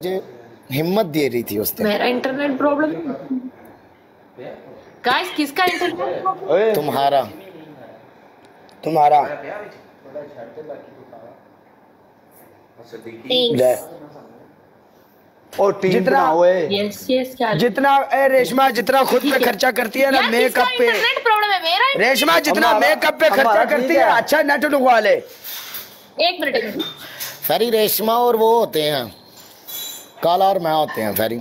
मुझे हिम्मत दे रही थी उसने। मेरा इंटरनेट प्रॉब्लम। गाइस किसका इंटरनेट प्रॉब्लम? तुम्हारा। तुम्हारा और टीम जितना यस यस क्या जितना रेशमा जितना खुद पे खर्चा करती है ना मेकअप पे, इंटरनेट प्रॉब्लम है मेरा। रेशमा जितना मेकअप पे खर्चा करती है अच्छा नेट लगवा ले। एक मिनट फेरी रेशमा और वो होते हैं काला और मैं होते हैं फेरी।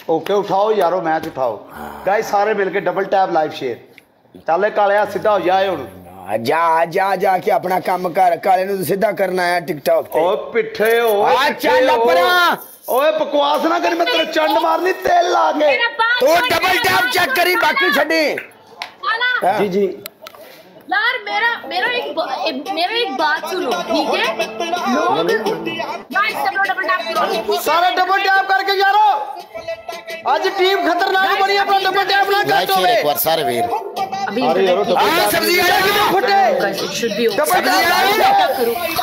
ओके उठाओ यारो मैच उठाओ गाइस सारे मिलके डबल टैप लाइव शेयर चले काले सीधा हो जाए हुन जा जा जाके अपना काम कर काले नु सीधा करना है टिकटॉक पे। ओए पिट्ठे ओ अच्छा लपरा ओए बकवास ना कर मैं तेरे चंड मारनी तेल ला के तू डबल टैप चेक करी बाकी छड़ी। जी जी यार मेरा एक बात सुनो ठीक है लोग गाइस सब लोग डबल टैप करो सारा डबल टैप करके यारो आज टीम खतरनाक बनी अपना डबल टैप ना लाइक कर शेयर एक बार सारे वीर। अभी सब्जी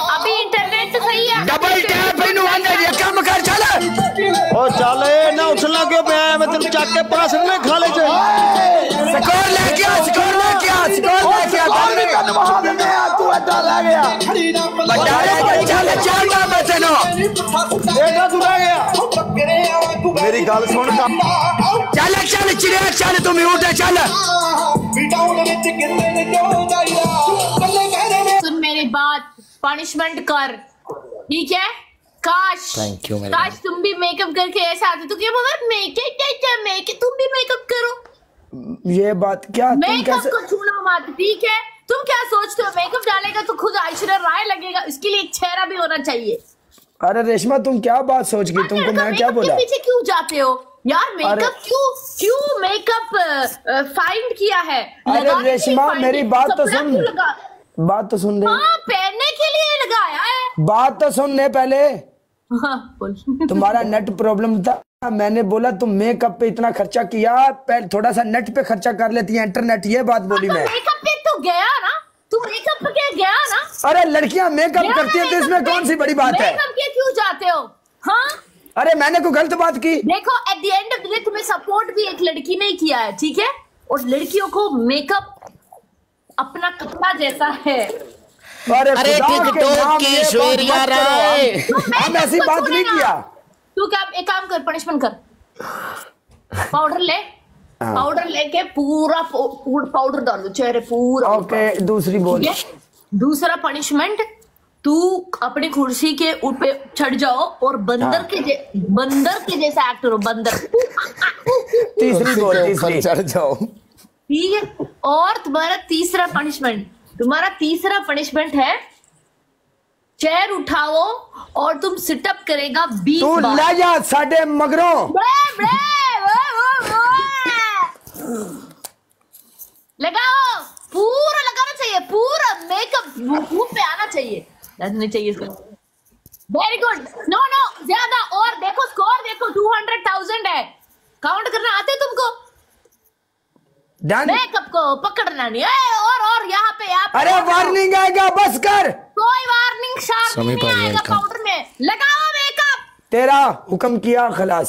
अभी इंटरनेट तो सही है डबल टैप इनु अंदर ये काम कर चल ओ चल ना उछलना क्यों पे मैं तेरे चक के पास में खा ले चल स्कोर लेके आ स्कोर लेके आ स्कोर लेके आ नवा देने तू अड्डा ला गया बड़ा चल चल ना बचनो देखा तू रह गया मेरी गल सुन चल चल चिड़िया चल तुम उठ चल सुन मेरी बात पनिशमेंट कर ठीक है। काश थैंक यू काश तुम भी मेकअप करके ऐसा आते तो क्या बोला मेकअप तुम भी मेकअप करो। ये बात क्या तुम मेकअप कैसे को छूना मत ठीक है। तुम क्या सोचते हो मेकअप डालेगा तो खुद ऐश्वर्या राय लगेगा इसके लिए एक चेहरा भी होना चाहिए। अरे रेशमा तुम क्या बात सोच गई तुमको मैं क्या बोला पीछे क्यों जाते हो यार मेकअप क्यों मेकअप फाइंड किया है। अरे रेशमा मेरी बात तो सुन बात तो सुन ले। हाँ पहनने के लिए लगाया है। बात तो सुन ले पहले। हाँ, बोल। तुम्हारा नेट प्रॉब्लम था मैंने बोला तुम मेकअप पे इतना खर्चा किया पहले थोड़ा सा नेट पे खर्चा कर लेती है इंटरनेट ये बात बोली मैं। मेकअप पे तो गया ना तू मेकअप पे गया ना। अरे लड़कियां मेकअप करती है तो इसमें कौन सी बड़ी बात है। मेकअप के क्यों जाते हो हाँ। अरे मैंने कोई गलत बात की। देखो at the end of the day तुम्हें सपोर्ट भी एक लड़की ने किया है ठीक है और लड़कियों को मेकअप अपना कपड़ा जैसा है। अरे टिकटॉक की ऐश्वर्या राय हम ऐसी बात नहीं किया। तू क्या एक काम कर पनिशमेंट कर पाउडर ले पाउडर लेके पूरा पाउडर डाल दो चेहरे पूरा। ओके दूसरी बोल। दूसरा पनिशमेंट तू अपनी कुर्सी के ऊपर चढ़ जाओ और बंदर के जैसा एक्टर हो बंदर। तीसरी बोल तीसरी चढ़ जाओ ठीक है। और तुम्हारा तीसरा पनिशमेंट है चेयर उठाओ और तुम सिटअप करेगा 20 तू बार। ले जा साढ़े मगरों लगाओ पूरा लगाना चाहिए पूरा मेकअप मुंह पे आना चाहिए नहीं चाहिए इसको। वेरी गुड नो ज्यादा और देखो स्कोर देखो 200,000 है। काउंट करना आते तुमको मेकअप को पकड़ना नहीं है और यहाँ पे अरे वार्निंग आएगा बस कर। कोई वार्निंग शार्प नहीं आएगा पाउडर में लगाओ मेकअप। तेरा हुक्म किया खलास।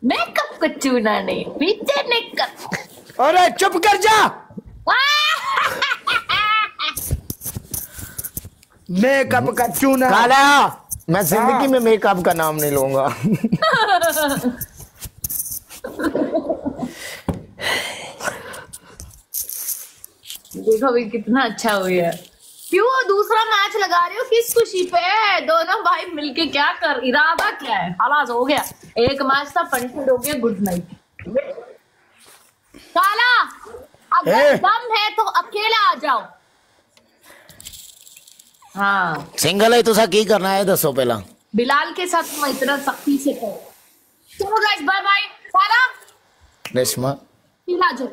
मेकअप को चूना नहीं पीछे निकल। अरे चुप कर जा। मेकअप का चूना काला मैं जिंदगी में मेकअप का नाम नहीं लूंगा। देखो भी कितना अच्छा हुआ। क्यों दूसरा मैच लगा रही हो किस खुशी पे है। दोनों भाई मिलके क्या कर इरादा क्या है। खलास हो गया एक मैच था पनिशमेंट हो गया गुड नाइट। काला अगर दम है तो अकेला आ जाओ। हाँ सिंगल है तुसा की करना है दसो पहला बिलाल के साथ मैं इतना सख्ती से करो। चलो गाइस बाय बाय। काला रेशमा खिला जो